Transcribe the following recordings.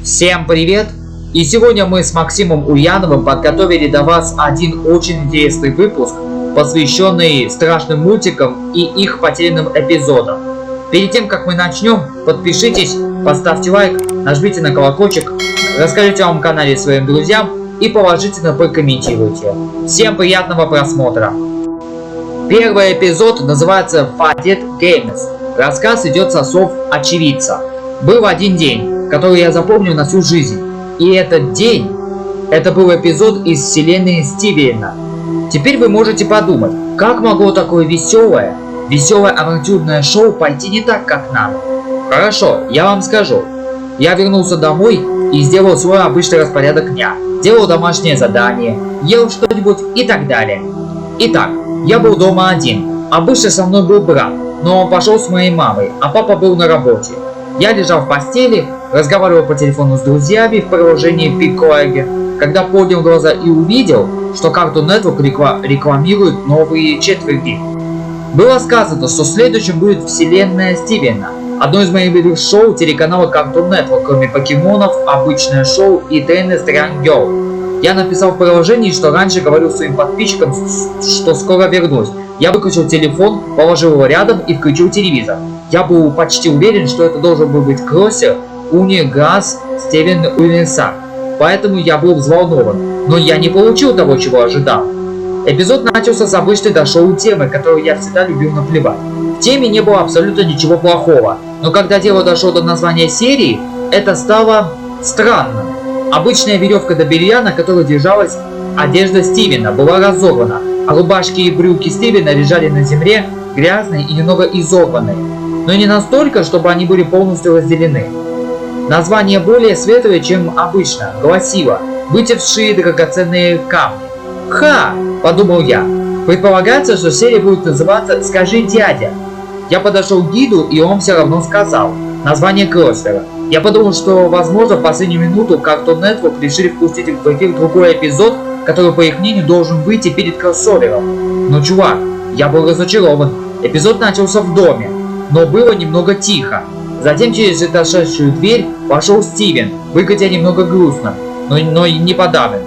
Всем привет! И сегодня мы с Максимом Ульяновым подготовили для вас один очень интересный выпуск, посвященный страшным мультикам и их потерянным эпизодам. Перед тем, как мы начнем, подпишитесь, поставьте лайк, нажмите на колокольчик, расскажите о моем канале своим друзьям и положительно прокомментируйте. Всем приятного просмотра! Первый эпизод называется Faded Games. Рассказ идет со слов очевидца. Был один день, который я запомню на всю жизнь. И этот день, это был эпизод из вселенной Стивена. Теперь вы можете подумать, как могло такое веселое авантюрное шоу пойти не так, как нам? Хорошо, я вам скажу. Я вернулся домой и сделал свой обычный распорядок дня. Делал домашнее задание, ел что-нибудь и так далее. Итак, я был дома один. Обычно со мной был брат, но он пошел с моей мамой, а папа был на работе. Я лежал в постели, разговаривал по телефону с друзьями в приложении Pickwagon, когда поднял глаза и увидел, что Cartoon Network рекламирует новые четверги. Было сказано, что следующим будет вселенная Стивена, одно из моих любимых шоу телеканала Cartoon Network, кроме покемонов, обычное шоу и тайны Strange Girl. Я написал в приложении, что раньше говорил своим подписчикам, что скоро вернусь. Я выключил телефон, положил его рядом и включил телевизор. Я был почти уверен, что это должен был быть Кроссер, Уни, Газ, Стивен Универсар. Поэтому я был взволнован. Но я не получил того, чего ожидал. Эпизод начался с обычной до-шоу темы, которую я всегда любил наплевать. В теме не было абсолютно ничего плохого. Но когда дело дошло до названия серии, это стало странным. Обычная веревка до белья, на которой держалась одежда Стивена, была разорвана, а рубашки и брюки Стивена лежали на земле, грязные и немного изорванные. Но не настолько, чтобы они были полностью разделены. Название более светлое, чем обычно, гласило «Вытекшие драгоценные камни». «Ха!» – подумал я. Предполагается, что серия будет называться «Скажи, дядя». Я подошел к гиду, и он все равно сказал название Кроссера. Я подумал, что, возможно, в последнюю минуту Cartoon Network решили впустить в эфир другой эпизод, который, по их мнению, должен выйти перед кроссовером. Но, чувак, я был разочарован. Эпизод начался в доме, но было немного тихо. Затем через отошедшую дверь вошел Стивен, выглядя немного грустно, но не подавленно.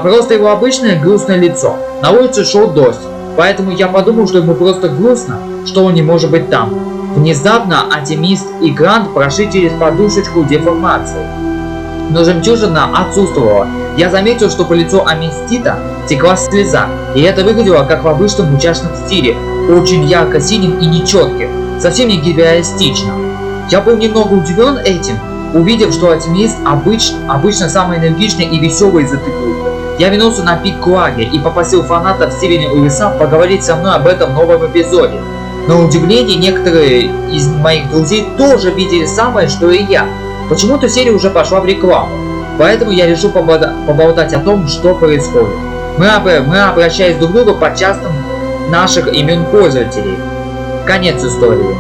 Просто его обычное грустное лицо. На улице шел дождь, поэтому я подумал, что ему просто грустно, что он не может быть там. Внезапно Оптимист и Грант прошли через подушечку деформации. Но жемчужина отсутствовала. Я заметил, что по лицу Амистита текла слеза, и это выглядело как в обычном мультяшном стиле, очень ярко-синим и нечетким, совсем не гиперреалистично. Я был немного удивлен этим, увидев, что Оптимист обычно самый энергичный и веселый из этой группы. Я вернулся на Pickwagon и попросил фанатов Стивена Универсара поговорить со мной об этом новом эпизоде. На удивление, некоторые из моих друзей тоже видели самое, что и я. Почему-то серия уже пошла в рекламу, поэтому я решил поболтать о том, что происходит. Мы обращались друг к другу по частым наших имен пользователей. Конец истории.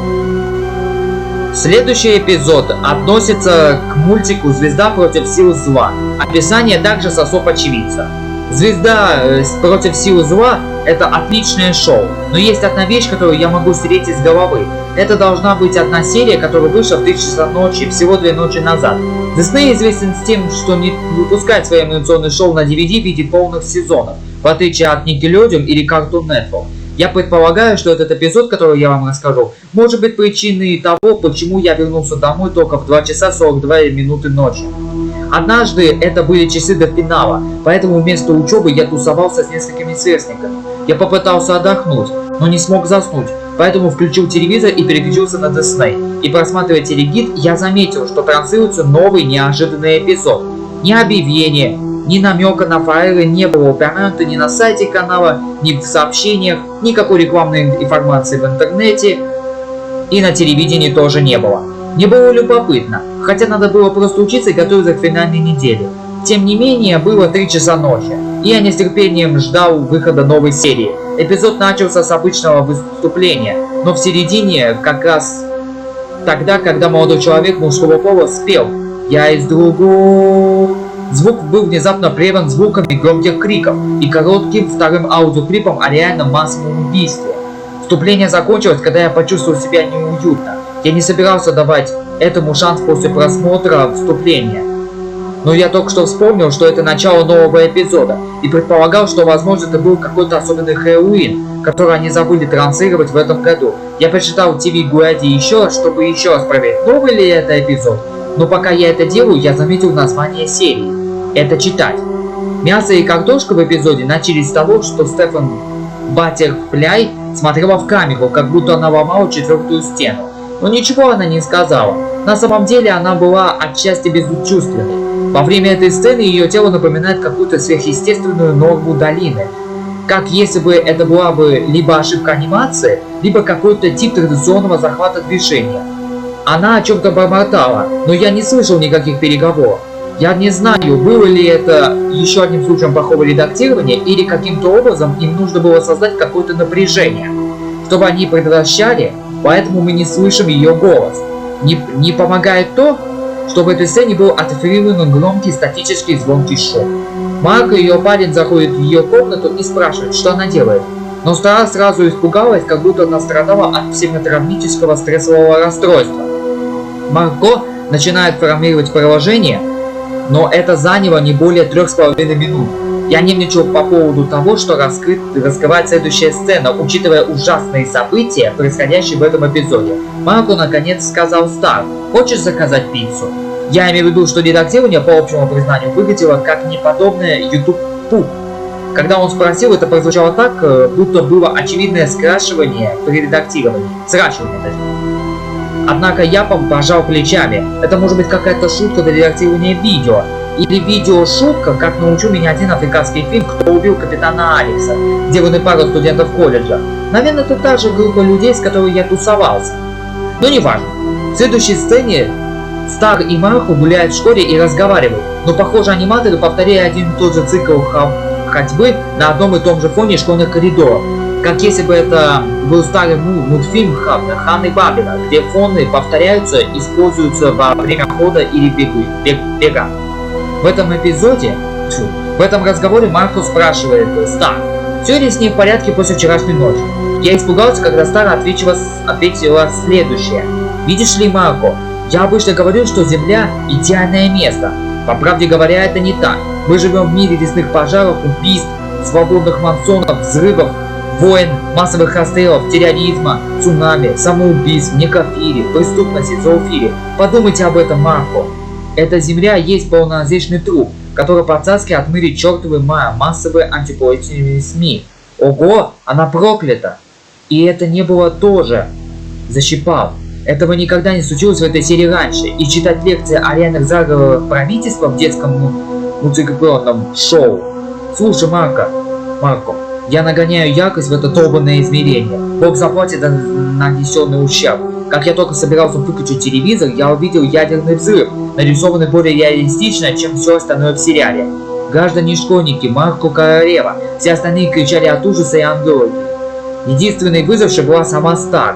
Следующий эпизод относится к мультику «Звезда против сил зла». Описание также со слов очевидца. «Звезда против сил зла» — это отличное шоу, но есть одна вещь, которую я могу стереть из головы. Это должна быть одна серия, которая вышла в 3 часа ночи, всего 2 ночи назад. Дисней известен с тем, что не выпускает свои анимационные шоу на DVD в виде полных сезонов, в отличие от Nickelodeon или Cartoon Network. Я предполагаю, что этот эпизод, который я вам расскажу, может быть причиной того, почему я вернулся домой только в 2 часа 42 минуты ночи. Однажды это были часы до финала, поэтому вместо учебы я тусовался с несколькими сверстниками. Я попытался отдохнуть, но не смог заснуть, поэтому включил телевизор и переключился на Disney. И просматривая телегид, я заметил, что транслируется новый неожиданный эпизод. Ни объявления, ни намека на файлы не было упомянуто ни на сайте канала, ни в сообщениях, никакой рекламной информации в интернете и на телевидении тоже не было. Мне было любопытно, хотя надо было просто учиться и готовиться к финальной неделе. Тем не менее, было 3 часа ночи, и я не с терпением ждал выхода новой серии. Эпизод начался с обычного выступления, но в середине, как раз тогда, когда молодой человек мужского пола спел «Я из другого». Звук был внезапно прерван звуками громких криков и коротким вторым аудиоклипом о реальном массовом убийстве. Вступление закончилось, когда я почувствовал себя неуютно. Я не собирался давать этому шанс после просмотра вступления. Но я только что вспомнил, что это начало нового эпизода, и предполагал, что возможно это был какой-то особенный Хэллоуин, который они забыли транслировать в этом году. Я прочитал TV Guide еще раз, чтобы еще раз проверить, новый ли это эпизод. Но пока я это делаю, я заметил название серии. Это читать. Мясо и картошка в эпизоде начались с того, что Стефан Баттерфляй смотрела в камеру, как будто она ломала четвертую стену. Но ничего она не сказала. На самом деле она была отчасти безчувственной. Во время этой сцены ее тело напоминает какую-то сверхъестественную норму долины. Как если бы это была бы либо ошибка анимации, либо какой-то тип традиционного захвата движения. Она о чем-то бормотала, но я не слышал никаких переговоров. Я не знаю, было ли это еще одним случаем плохого редактирования, или каким-то образом им нужно было создать какое-то напряжение, чтобы они предотвращали, поэтому мы не слышим ее голос. Не помогает то, что в этой сцене был отреферирован громкий статический звонкий шум. Марк и ее парень заходят в ее комнату и спрашивают, что она делает. Но Стар сразу испугалась, как будто она страдала от психотравмического стрессового расстройства. Марко начинает формировать приложение, но это заняло не более 3,5 минут. Я нервничал по поводу того, что раскрывает следующая сцена, учитывая ужасные события, происходящие в этом эпизоде. Марко наконец сказал Стар: «Хочешь заказать пиццу?» Я имею в виду, что редактирование, по общему признанию, выглядело как неподобное YouTube-пуп. Когда он спросил, это прозвучало так, будто было очевидное скрашивание при редактировании. Сращивание, точнее. Однако я пожал плечами. Это может быть какая-то шутка для редактирования видео. Или видео-шутка, как научил меня один африканский фильм «Кто убил капитана Алекса», где вон и пару студентов колледжа. Наверное, это та же группа людей, с которой я тусовался. Но не важно. В следующей сцене Стар и Марко гуляют в школе и разговаривают, но похоже аниматоры повторяют один и тот же цикл ходьбы на одном и том же фоне школьных коридоров. Как если бы это был старый мультфильм Ханны Барбера, где фоны повторяются, используются во время хода или бега. В этом эпизоде, в этом разговоре Марко спрашивает Стар: «Все ли с ней в порядке после вчерашней ночи?» Я испугался, когда Стар ответила следующее: «Видишь ли, Марко, я обычно говорю, что Земля – идеальное место. По правде говоря, это не так. Мы живем в мире лесных пожаров, убийств, свободных монсонов, взрывов, войн, массовых расстрелов, терроризма, цунами, самоубийств, некрофилии, преступности, зоофилии. Подумайте об этом, Марко. Эта Земля есть полнозречный труп, который по-царски отмыли чертовы массовые антиполитические СМИ. Ого, она проклята! И это не было тоже. Защипал. Этого никогда не случилось в этой серии раньше, и читать лекции о реальных заговорах правительства в детском мультипликационном шоу. Слушай, Марко, я нагоняю яркость в это долбанное измерение. Бог заплатит за нанесенный ущерб. Как я только собирался выключить телевизор, я увидел ядерный взрыв, нарисованный более реалистично, чем все остальное в сериале. Граждане-школьники, Марко Королева, все остальные кричали от ужаса и ангелов. Единственной выжившей была сама Стар.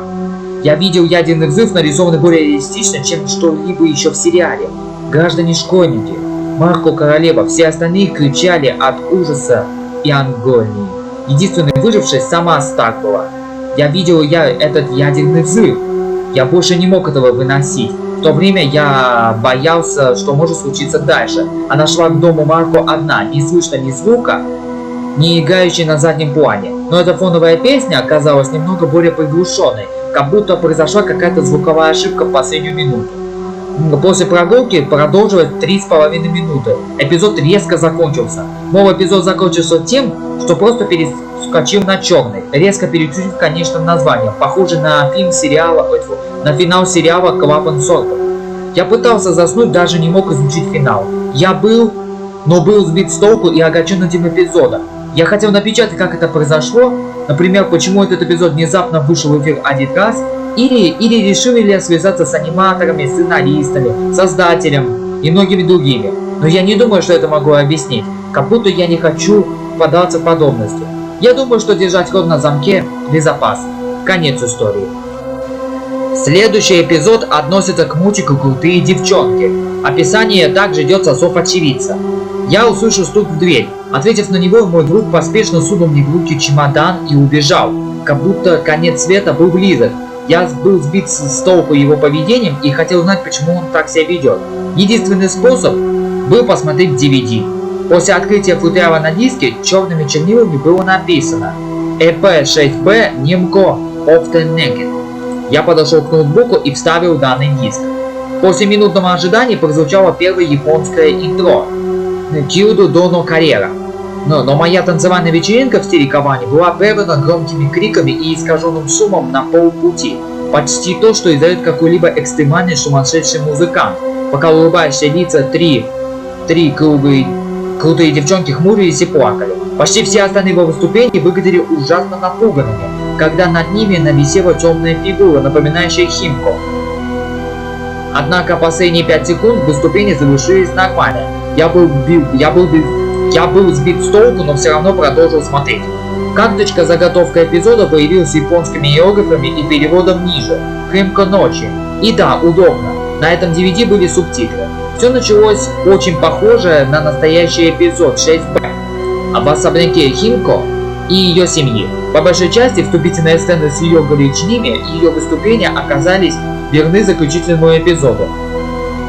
Я видел ядерный взрыв, нарисованный более реалистично, чем что-либо еще в сериале. Граждане-школьники, Марко Королева, все остальные кричали от ужаса и агонии. Единственной выжившей сама Стар была. Я видел этот ядерный взрыв. Я больше не мог этого выносить. В то время я боялся, что может случиться дальше. Она шла к дому Марко одна, не слышно ни звука, не играющей на заднем плане. Но эта фоновая песня оказалась немного более приглушенной, как будто произошла какая-то звуковая ошибка в последнюю минуту. После прогулки продолжилось 3,5 минуты. Эпизод резко закончился. Мол, эпизод закончился тем, что просто перескочил на черный, резко переключив в конечном названии, похоже на финал сериала «Клапан Сорта». Я пытался заснуть, даже не мог изучить финал. Но был сбит с толку и огорчен этим эпизодом. Я хотел напечатать, как это произошло, например, почему этот эпизод внезапно вышел в эфир один раз, или решили ли связаться с аниматорами, сценаристами, создателем и многими другими. Но я не думаю, что это могу объяснить, как будто я не хочу поддаться подробности. Я думаю, что держать рот на замке безопасно. Конец истории. Следующий эпизод относится к мультику «Крутые девчонки». Описание также идет со слов очевидца. Я услышал стук в дверь. Ответив на него, мой друг поспешно сунул мне в руки чемодан и убежал, как будто конец света был близок. Я был сбит с толку его поведением и хотел знать, почему он так себя ведет. Единственный способ был посмотреть DVD. После открытия футляра на диске черными чернилами было написано EP6B Nimco of the Naked. Я подошел к ноутбуку и вставил данный диск. После минутного ожидания прозвучало первое японское интро Kyudo Dono Carrera. Но моя танцевальная вечеринка в стиле Кавани была прервана громкими криками и искаженным шумом на полпути. Почти то, что издает какой-либо экстремальный сумасшедший музыкант. Пока улыбающиеся лица три крутые девчонки хмурились и плакали. Почти все остальные его выступления выглядели ужасно напуганными, когда над ними нависела темная фигура, напоминающая Химко. Однако последние 5 секунд выступления завершились нормально. Я был сбит с толку, но все равно продолжил смотреть. Карточка заготовка эпизода появилась с японскими иероглифами и переводом ниже. Химко ночи. И да, удобно. На этом DVD были субтитры. Все началось очень похоже на настоящий эпизод 6B об особняке Химко и ее семьи. По большой части вступительные сцены с ее горячными и ее выступления оказались верны заключительному эпизоду.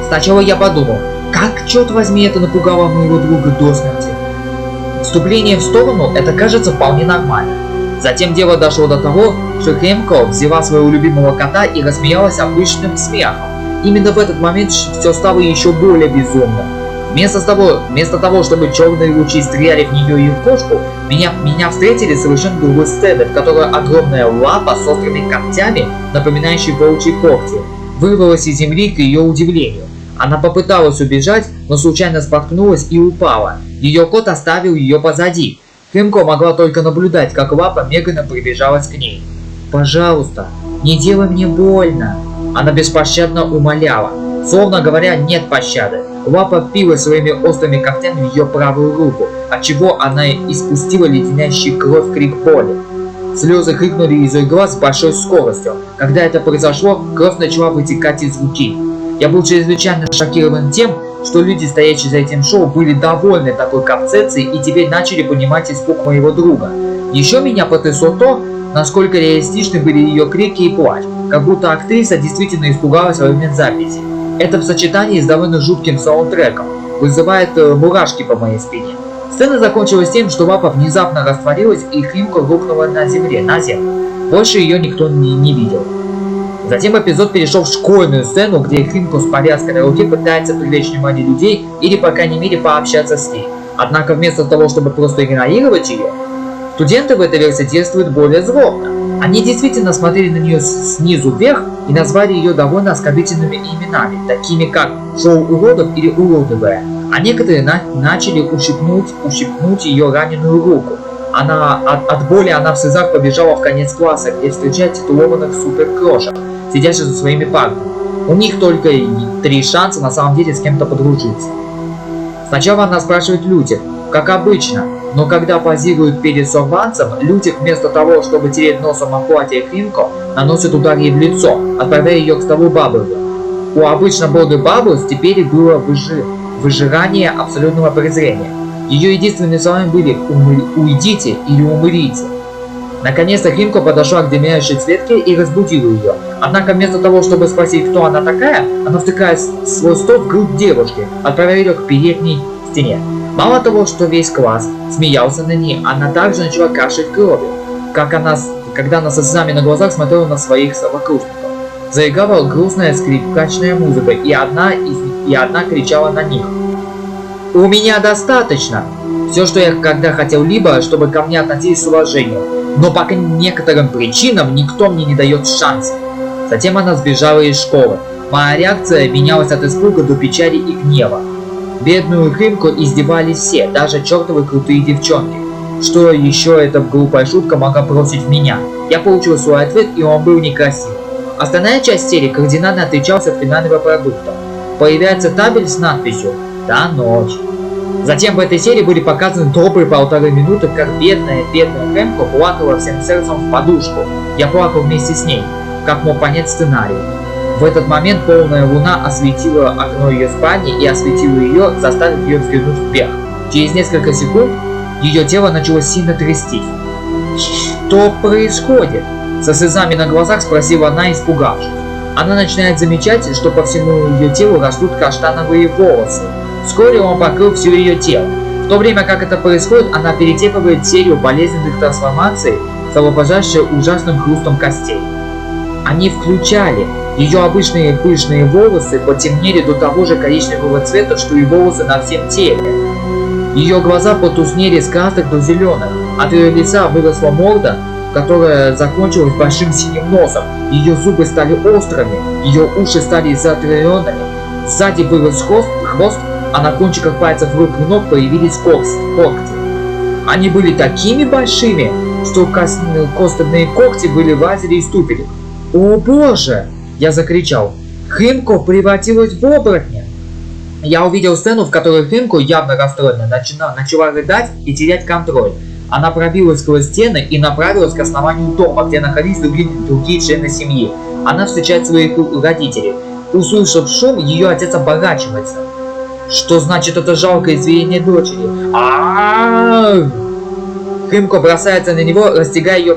Сначала я подумал, как, черт возьми, это напугало моего друга до смерти. Вступление в сторону это кажется вполне нормально. Затем дело дошло до того, что Химко взяла своего любимого кота и рассмеялась обычным смехом. Именно в этот момент все стало еще более безумным. Вместо того, чтобы черные лучи стреляли в нее и в кошку, меня встретили совершенно другой сцены, в которой огромная лапа с острыми когтями, напоминающей волчьи когти, вырвалась из земли к ее удивлению. Она попыталась убежать, но случайно споткнулась и упала. Ее кот оставил ее позади. Химко могла только наблюдать, как лапа медленно приближалась к ней. «Пожалуйста, не делай мне больно!» Она беспощадно умоляла. Словно говоря, нет пощады. Лапа впилась своими острыми когтями в ее правую руку, отчего она испустила леденящий кровь крик боли. Слезы хлынули из ее глаз с большой скоростью. Когда это произошло, кровь начала вытекать из руки. Я был чрезвычайно шокирован тем, что люди, стоящие за этим шоу, были довольны такой концепцией и теперь начали понимать испуг моего друга. Еще меня потрясло то, насколько реалистичны были ее крики и плач, как будто актриса действительно испугалась во время записи. Это в сочетании с довольно жутким саундтреком вызывает мурашки по моей спине. Сцена закончилась тем, что лапа внезапно растворилась и Химко рухнула на землю. Больше ее никто не видел. Затем эпизод перешел в школьную сцену, где Химко с повязкой на руке пытается привлечь внимание людей или, по крайней мере, пообщаться с ней. Однако вместо того, чтобы просто игнорировать ее, студенты в этой версии действуют более злобно. Они действительно смотрели на нее снизу вверх и назвали ее довольно оскорбительными именами, такими как «шоу уродов» или «уродовая». А некоторые начали ущипнуть ее раненую руку. От боли она в слезах побежала в конец класса, где встречает титулованных суперкрошек, сидящих за своими партами. У них только 3 шанса на самом деле с кем-то подружиться. Сначала она спрашивает Людях, как обычно, но когда позируют перед сорванцем, Людях вместо того, чтобы тереть носом о платье Химко, наносит удар ей в лицо, отправляя ее к столу Бабблза. У обычно бодрой Бабблз теперь было выжирание абсолютного презрения. Ее единственными словами были «уйдите» или «умрите». Наконец-то Химко подошла к дымящей Цветке и разбудила ее. Однако вместо того, чтобы спросить, кто она такая, она втыкает свой стол в грудь девушки, отправляя ее к передней стене. Мало того, что весь класс смеялся на ней, она также начала кашлять кровью, когда она со слезами на глазах смотрела на своих сокурсников. Заиграла грустная скрипкачная музыка, и одна кричала на них. «У меня достаточно!» Все, что я когда хотел, либо чтобы ко мне относились с уважением, но по некоторым причинам никто мне не дает шанса. Затем она сбежала из школы. Моя реакция менялась от испуга до печали и гнева. Бедную Химко издевались все, даже чертовы крутые девчонки. Что еще эта глупая шутка могла бросить в меня? Я получил свой ответ, и он был некрасивым. Остальная часть серии кардинально отличалась от финального продукта. Появляется табель с надписью «До ночи». Затем в этой серии были показаны добрые 1,5 минуты, как бедная Химко плакала всем сердцем в подушку. Я плакал вместе с ней, как мог понять сценарий. В этот момент полная луна осветила окно ее спальни и осветила ее, заставив ее взглянуть вверх. Через несколько секунд ее тело начало сильно трястись. «Что происходит?» Со слезами на глазах спросила она, испугавшись. Она начинает замечать, что по всему ее телу растут каштановые волосы. Вскоре он покрыл все ее тело. В то время как это происходит, она перетерпывает серию болезненных трансформаций, сопровождающих ужасным хрустом костей. Они включали ее обычные пышные волосы потемнели до того же коричневого цвета, что и волосы на всем теле. Ее глаза потускнели с красных до зеленых. От ее лица выросла морда, которая закончилась большим синим носом. Ее зубы стали острыми, ее уши стали заостренными. Сзади вырос хвост, а на кончиках пальцев рук и ног появились когти. Они были такими большими, что костяные когти вылазили из туфелек. «О боже!» – я закричал. Химко превратилась в оборотня. Я увидел сцену, в которой Химко, явно расстроенная, начала рыдать и терять контроль. Она пробилась сквозь стены и направилась к основанию дома, где находились другие члены семьи. Она встречает своих родителей. Услышав шум, ее отец оборачивается. Что значит это жалкое извинение дочери? Химко бросается на него, растягая его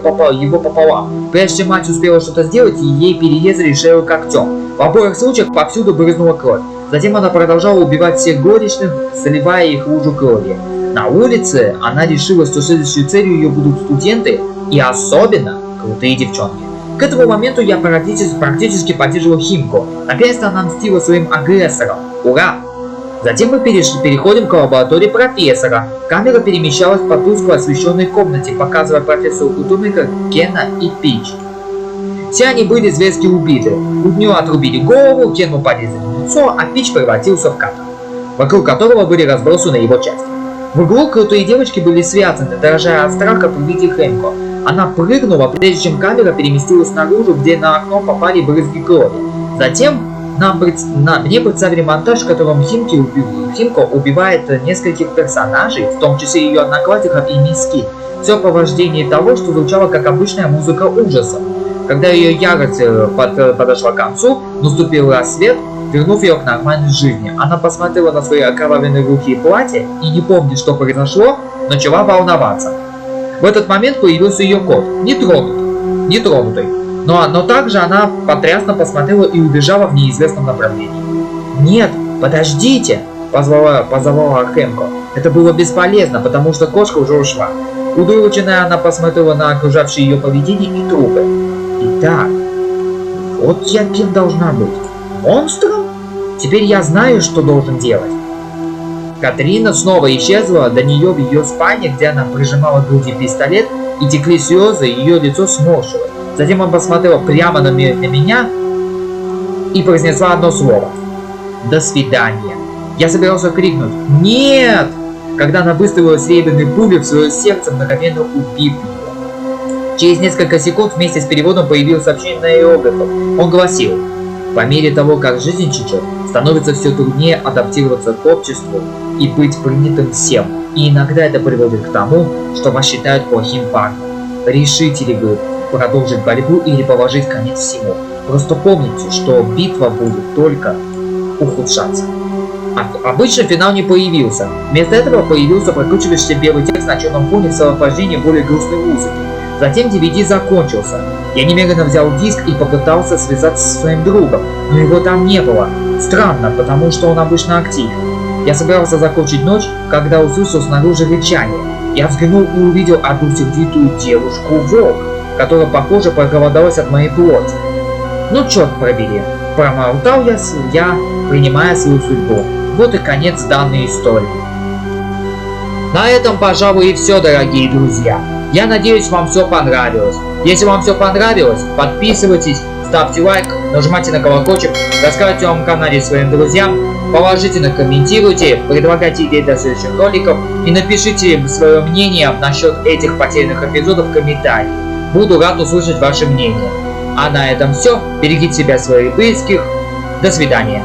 пополам. Прежде чем мать успела что-то сделать, ей перерезали шею когтем. В обоих случаях повсюду брызнула кровь. Затем она продолжала убивать всех горничных, заливая их в лужу крови. На улице она решила, что следующей целью ее будут студенты и особенно крутые девчонки. К этому моменту я практически поддерживал Химко. Наконец-то она мстила своим агрессорам. Ура! Затем мы переходим к лаборатории профессора. Камера перемещалась по тускло освещенной комнате, показывая профессору Кутумика, Кена и Пич. Все они были зверски убиты. Кутню отрубили голову, Кену порезали лицо, а Пич превратился в кота, вокруг которого были разбросаны его части. В углу крутые девочки были связаны, дрожа от страха при виде Химко. Она прыгнула, прежде чем камера переместилась наружу, где на окно попали брызги крови. Затем мне представили монтаж, в котором Химко убивает нескольких персонажей, в том числе ее одноклассников и миски. Все по вождении того, что звучало как обычная музыка ужасов. Когда ее ярость подошла к концу, наступил рассвет, вернув ее к нормальной жизни. Она посмотрела на свои окровавленные руки и платье и, не помня, что произошло, начала волноваться. В этот момент появился ее кот, нетронутый. Но также она потрясно посмотрела и убежала в неизвестном направлении. «Нет, подождите!» – позвала Химко. Это было бесполезно, потому что кошка уже ушла. Удрученная, она посмотрела на окружавшее ее поведение и трупы. Итак, вот я кем должна быть? Монстром? Теперь я знаю, что должен делать. Катрина снова исчезла, до нее в ее спальне, где она прижимала к груди пистолет, и текли слезы, ее лицо сморщилось. Затем он посмотрел прямо на меня и произнесла одно слово. «До свидания». Я собирался крикнуть «Нет!», когда она выставила серебряные пули в свое сердце, мгновенно убив его. Через несколько секунд вместе с переводом появилось сообщение на иероглифах. Он гласил: «По мере того, как жизнь течет, становится все труднее адаптироваться к обществу и быть принятым всем. И иногда это приводит к тому, что вас считают плохим парнем. Решите ли вы продолжить борьбу или положить конец всему? Просто помните, что битва будет только ухудшаться». Обычно финал не появился. Вместо этого появился прокручивающийся белый текст на черном фоне в сопровождении более грустной музыки. Затем DVD закончился. Я немедленно взял диск и попытался связаться со своим другом, но его там не было. Странно, потому что он обычно активен. Я собирался закончить ночь, когда услышал снаружи рычание. Я взглянул и увидел одну сердитую девушку-волк, которая, похоже, проголодалась от моей плоти. Ну черт побери, промолчал я, принимая свою судьбу. Вот и конец данной истории. На этом, пожалуй, и все, дорогие друзья. Я надеюсь, вам все понравилось. Если вам все понравилось, подписывайтесь, ставьте лайк, нажимайте на колокольчик, рассказывайте о моем канале своим друзьям, положительно комментируйте, предлагайте идеи для следующих роликов и напишите свое мнение насчет этих потерянных эпизодов в комментариях. Буду рад услышать ваше мнение. А на этом все. Берегите себя и своих близких. До свидания.